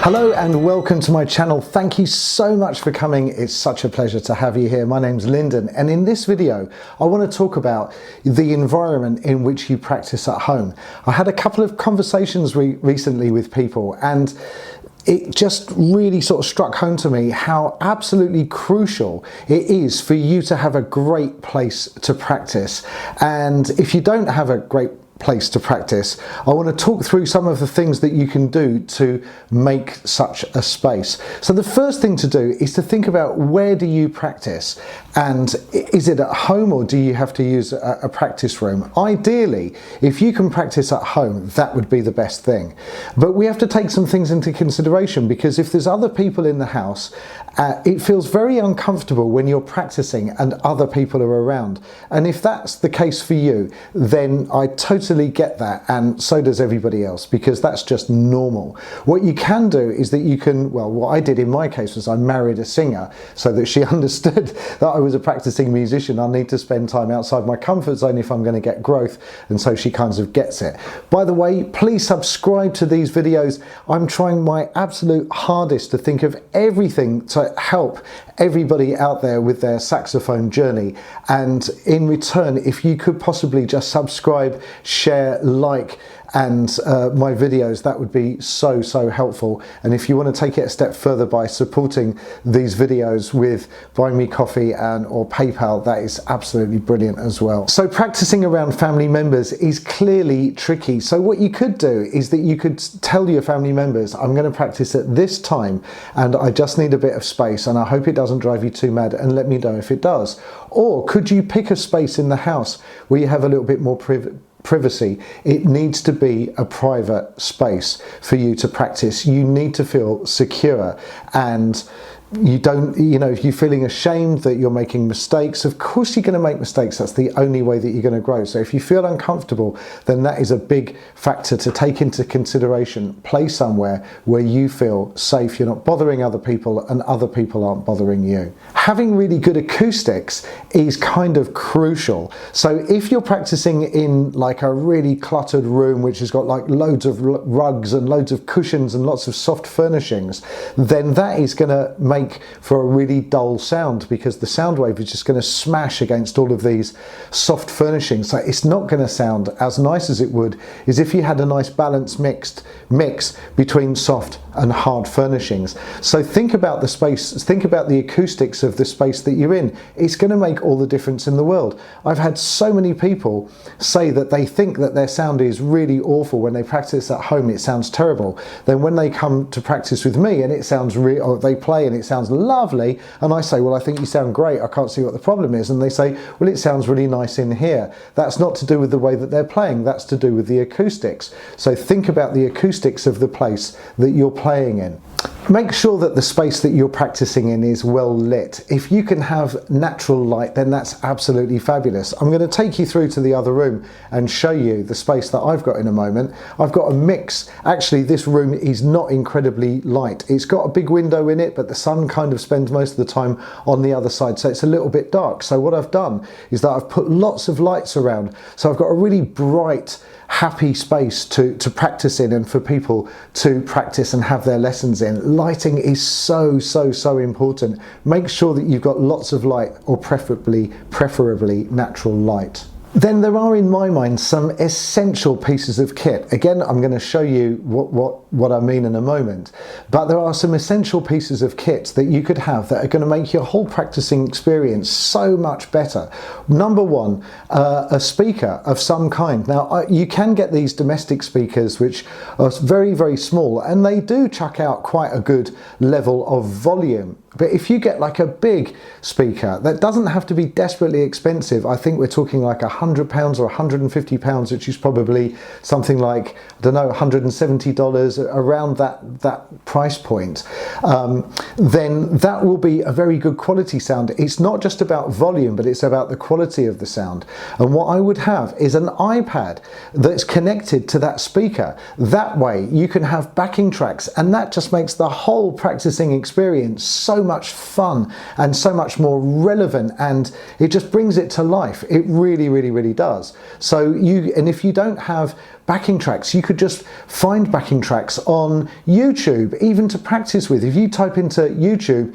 Hello and welcome to my channel. Thank you so much for coming. It's such a pleasure to have you here. My name's Lyndon, and in this video I want to talk about the environment in which you practice at home. I had a couple of conversations recently with people, and it just really sort of struck home to me how absolutely crucial it is for you to have a great place to practice. And if you don't have a great place to practice, I want to talk through some of the things that you can do to make such a space. So the first thing to do is to think about, where do you practice, and is it at home or do you have to use a practice room? Ideally, if you can practice at home, that would be the best thing. But we have to take some things into consideration, because if there's other people in the house, it feels very uncomfortable when you're practicing and other people are around. And if that's the case for you, then I totally get that, and so does everybody else, because that's just normal. What you can do is that you can, well, what I did in my case was I married a singer so that she understood that I was a practicing musician. I need to spend time outside my comfort zone if I'm going to get growth, and so she kind of gets it. By the way, please subscribe to these videos. I'm trying my absolute hardest to think of everything to help everybody out there with their saxophone journey, and in return, if you could possibly just subscribe, share, like, and my videos, that would be so helpful. And if you want to take it a step further by supporting these videos with Buy Me Coffee and or PayPal, that is absolutely brilliant as well. So practicing around family members is clearly tricky. So what you could do is that you could tell your family members, I'm going to practice at this time and I just need a bit of space, and I hope it doesn't drive you too mad, and let me know if it does. Or could you pick a space in the house where you have a little bit more privacy? It needs to be a private space for you to practice. You need to feel secure, and you don't, if you're feeling ashamed that you're making mistakes, of course you're going to make mistakes. That's the only way that you're going to grow. So if you feel uncomfortable, then that is a big factor to take into consideration. Play somewhere where you feel safe, you're not bothering other people and other people aren't bothering you. Having really good acoustics is kind of crucial. So if you're practicing in like a really cluttered room which has got like loads of rugs and loads of cushions and lots of soft furnishings, then that is going to make for a really dull sound, because the sound wave is just going to smash against all of these soft furnishings. So it's not going to sound as nice as it would is if you had a nice balanced mix between soft and hard furnishings. So think about the space, think about the acoustics of the space that you're in. It's going to make all the difference in the world. I've had so many people say that they think that their sound is really awful when they practice at home. It sounds terrible. Then when they come to practice with me and it sounds real, or they play and it sounds lovely, and I say, well, I think you sound great, I can't see what the problem is, and they say, well, it sounds really nice in here. That's not to do with the way that they're playing, that's to do with the acoustics. So think about the acoustics of the place that you're playing in. Make sure that the space that you're practicing in is well lit. If you can have natural light, then that's absolutely fabulous. I'm going to take you through to the other room and show you the space that I've got in a moment. I've got a mix. Actually, this room is not incredibly light. It's got a big window in it, but the sun kind of spends most of the time on the other side, so it's a little bit dark. So what I've done is that I've put lots of lights around. So I've got a really bright, happy space to practice in, and for people to practice and have their lessons in. Lighting is so important. Make sure that you've got lots of light, or preferably natural light. Then there are, in my mind, some essential pieces of kit. Again, I'm going to show you what I mean in a moment, but there are some essential pieces of kit that you could have that are going to make your whole practicing experience so much better. Number one, a speaker of some kind. Now, you can get these domestic speakers which are very small, and they do chuck out quite a good level of volume. But if you get like a big speaker, that doesn't have to be desperately expensive. I think we're talking like £100 or £150, which is probably something like, I don't know, $170, around that price point. Then that will be a very good quality sound. It's not just about volume, but it's about the quality of the sound. And what I would have is an iPad that's connected to that speaker. That way you can have backing tracks, and that just makes the whole practicing experience so much fun and so much more relevant, and it just brings it to life. It really, really, really does. So and if you don't have backing tracks, you could just find backing tracks on YouTube, even to practice with. If you type into YouTube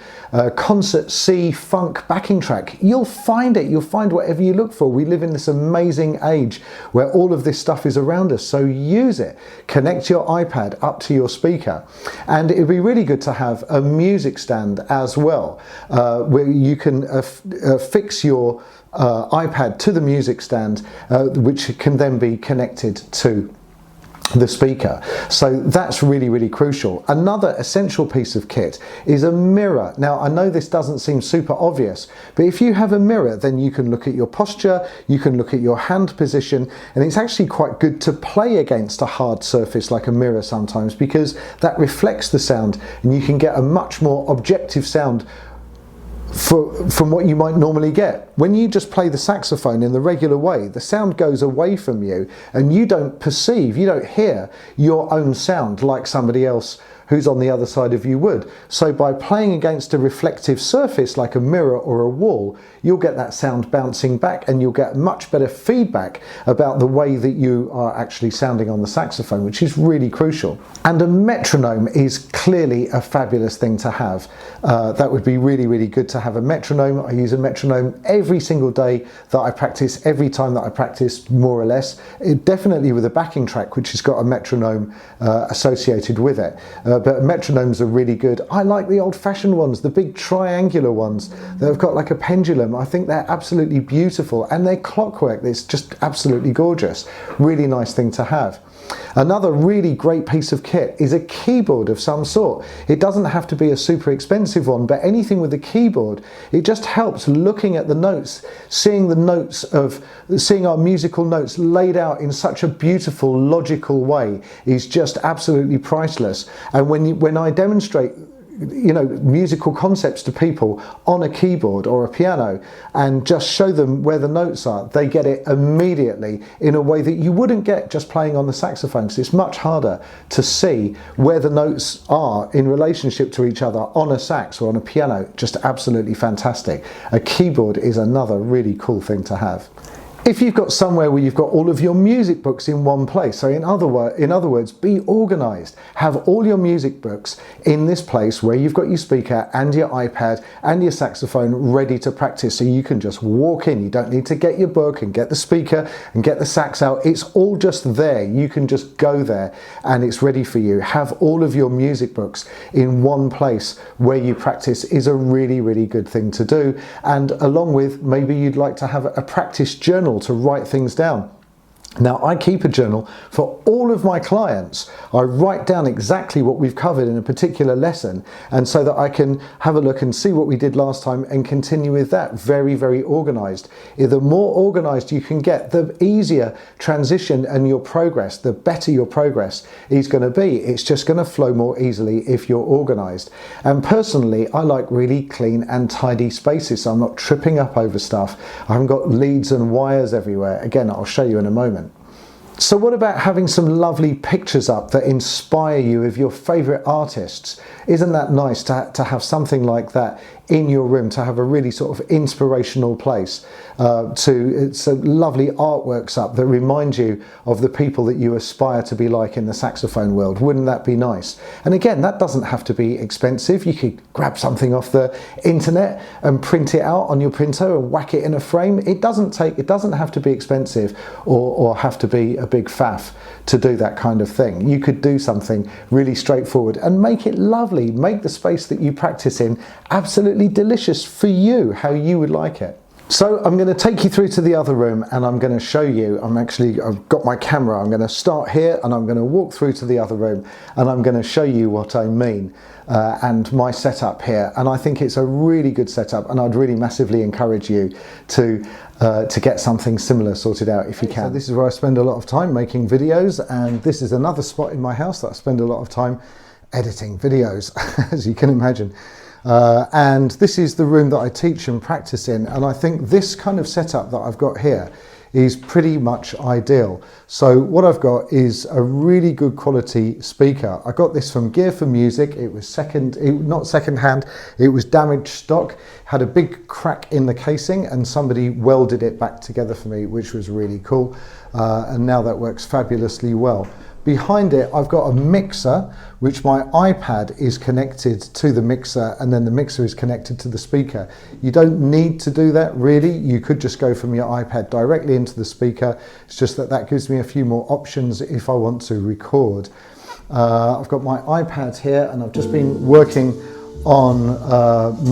concert C funk backing track, you'll find it. You'll find whatever you look for. We live in this amazing age where all of this stuff is around us, so use it. Connect your iPad up to your speaker, and it'd be really good to have a music stand as well, where you can fix your iPad to the music stand, which can then be connected to the speaker. So that's really, really crucial. Another essential piece of kit is a mirror. Now, I know this doesn't seem super obvious, but if you have a mirror, then you can look at your posture, you can look at your hand position, and it's actually quite good to play against a hard surface like a mirror sometimes, because that reflects the sound and you can get a much more objective sound from what you might normally get. When you just play the saxophone in the regular way, the sound goes away from you and you don't hear your own sound like somebody else who's on the other side of you would. So by playing against a reflective surface like a mirror or a wall, you'll get that sound bouncing back and you'll get much better feedback about the way that you are actually sounding on the saxophone, which is really crucial. And a metronome is clearly a fabulous thing to have. That would be really, really good to have a metronome. I use a metronome every single day that I practice, every time that I practice, more or less. Definitely with a backing track which has got a metronome associated with it. But metronomes are really good. I like the old-fashioned ones, the big triangular ones that have got like a pendulum. I think they're absolutely beautiful, and they're clockwork. It's just absolutely gorgeous. Really nice thing to have. Another really great piece of kit is a keyboard of some sort. It doesn't have to be a super expensive one, but anything with a keyboard, it just helps looking at the notes, seeing our musical notes laid out in such a beautiful, logical way is just absolutely priceless. And when I demonstrate musical concepts to people on a keyboard or a piano and just show them where the notes are, they get it immediately in a way that you wouldn't get just playing on the saxophone, because it's much harder to see where the notes are in relationship to each other on a sax or on a piano. Just absolutely fantastic. A keyboard is another really cool thing to have. If you've got somewhere where you've got all of your music books in one place, so in other words, be organised. Have all your music books in this place where you've got your speaker and your iPad and your saxophone ready to practice, so you can just walk in. You don't need to get your book and get the speaker and get the sax out. It's all just there. You can just go there and it's ready for you. Have all of your music books in one place where you practice is a really, really good thing to do. And along with, maybe you'd like to have a practice journal to write things down. Now, I keep a journal for all of my clients. I write down exactly what we've covered in a particular lesson, and so that I can have a look and see what we did last time and continue with that. Very, very organised. The more organised you can get, the easier transition and your progress, the better your progress is going to be. It's just going to flow more easily if you're organised. And personally, I like really clean and tidy spaces, so I'm not tripping up over stuff. I haven't got leads and wires everywhere. Again, I'll show you in a moment. So what about having some lovely pictures up that inspire you of your favourite artists? Isn't that nice to have something like that in your room, to have a really sort of inspirational place, some lovely artworks up that remind you of the people that you aspire to be like in the saxophone world? Wouldn't that be nice? And again, that doesn't have to be expensive. You could grab something off the internet and print it out on your printer and whack it in a frame. It doesn't have to be expensive or have to be a big faff to do that kind of thing. You could do something really straightforward and make it lovely. Make the space that you practice in absolutely delicious for you, how you would like it. So I'm going to take you through to the other room and I'm going to show you, I've got my camera, I'm going to start here and I'm going to walk through to the other room and I'm going to show you what I mean and my setup here. And I think it's a really good setup, and I'd really massively encourage you to get something similar sorted out if you can. So this is where I spend a lot of time making videos, and this is another spot in my house that I spend a lot of time editing videos, as you can imagine. And this is the room that I teach and practice in, and I think this kind of setup that I've got here is pretty much ideal. So what I've got is a really good quality speaker. I got this from Gear for Music. It was not second-hand, it was damaged stock. Had a big crack in the casing and somebody welded it back together for me, which was really cool. And now that works fabulously well. Behind it, I've got a mixer, which my iPad is connected to the mixer, and then the mixer is connected to the speaker. You don't need to do that really. You could just go from your iPad directly into the speaker. It's just that that gives me a few more options if I want to record. I've got my iPad here, and I've just been working on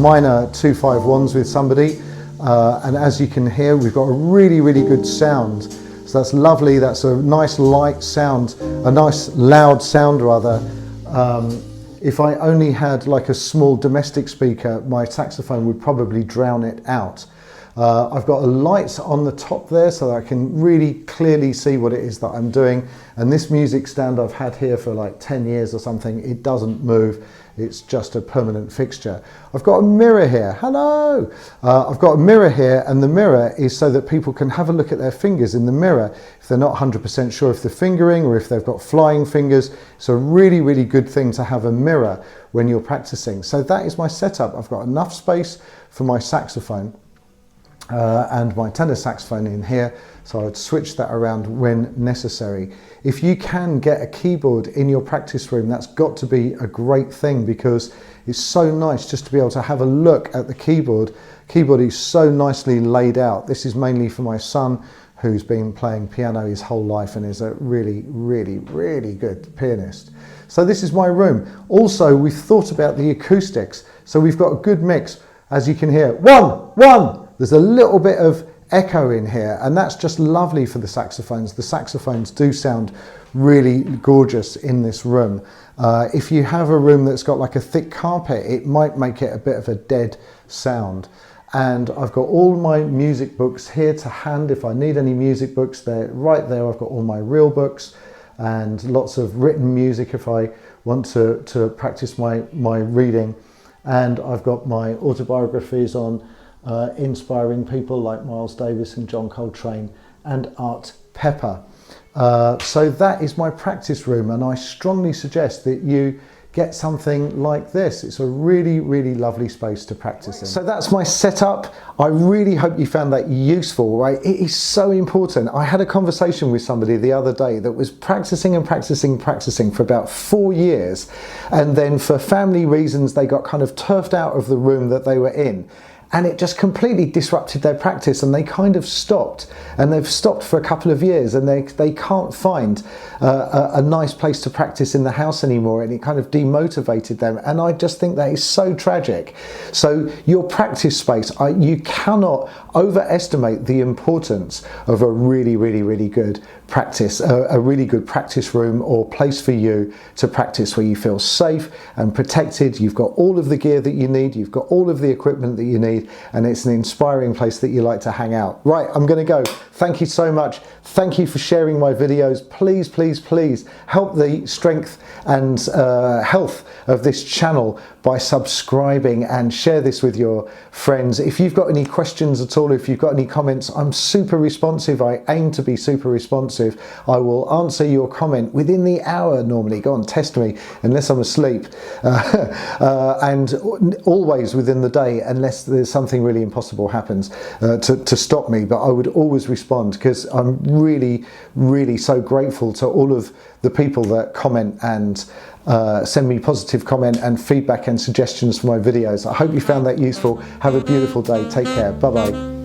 minor 251s with somebody. And as you can hear, we've got a really, really good sound. So that's lovely. That's a nice light sound, a nice loud sound rather. If I only had like a small domestic speaker, my saxophone would probably drown it out. I've got a light on the top there so that I can really clearly see what it is that I'm doing. And this music stand I've had here for like 10 years or something. It doesn't move. It's just a permanent fixture. I've got a mirror here. Hello! I've got a mirror here, and the mirror is so that people can have a look at their fingers in the mirror if they're not 100% sure if they're fingering or if they've got flying fingers. It's a really, really good thing to have a mirror when you're practicing. So that is my setup. I've got enough space for my saxophone and my tenor saxophone in here, so I would switch that around when necessary. If you can get a keyboard in your practice room, that's got to be a great thing, because it's so nice just to be able to have a look at the keyboard. Keyboard is so nicely laid out. This is mainly for my son, who's been playing piano his whole life and is a really, really, really good pianist. So this is my room. Also, we've thought about the acoustics, so we've got a good mix. As you can hear, one. There's a little bit of echo in here, and that's just lovely for the saxophones. The saxophones do sound really gorgeous in this room. If you have a room that's got like a thick carpet, it might make it a bit of a dead sound. And I've got all my music books here to hand. If I need any music books, they're right there. I've got all my real books and lots of written music if I want to practice my reading. And I've got my autobiographies on inspiring people like Miles Davis and John Coltrane and Art Pepper. So that is my practice room, and I strongly suggest that you get something like this. It's a really, really lovely space to practice in. So that's my setup. I really hope you found that useful, right? It is so important. I had a conversation with somebody the other day that was practicing for about 4 years. And then for family reasons, they got kind of turfed out of the room that they were in. And it just completely disrupted their practice, and they kind of stopped, and they've stopped for a couple of years, and they can't find a nice place to practice in the house anymore, and it kind of demotivated them. And I just think that is so tragic. So your practice space, you cannot overestimate the importance of a really, really, really good practice, a really good practice room or place for you to practice, where you feel safe and protected. You've got all of the gear that you need, you've got all of the equipment that you need, and it's an inspiring place that you like to hang out. Right, I'm going to go. Thank you so much. Thank you for sharing my videos. Please, please, please help the strength and health of this channel by subscribing, and share this with your friends. If you've got any questions at all, if you've got any comments, I'm super responsive. I aim to be super responsive. I will answer your comment within the hour normally. Go on, test me, unless I'm asleep. And always within the day, unless there's something really impossible happens to stop me. But I would always respond, because I'm really, really so grateful to all of the people that comment and send me positive comment and feedback and suggestions for my videos. I hope you found that useful. Have a beautiful day. Take care. Bye-bye.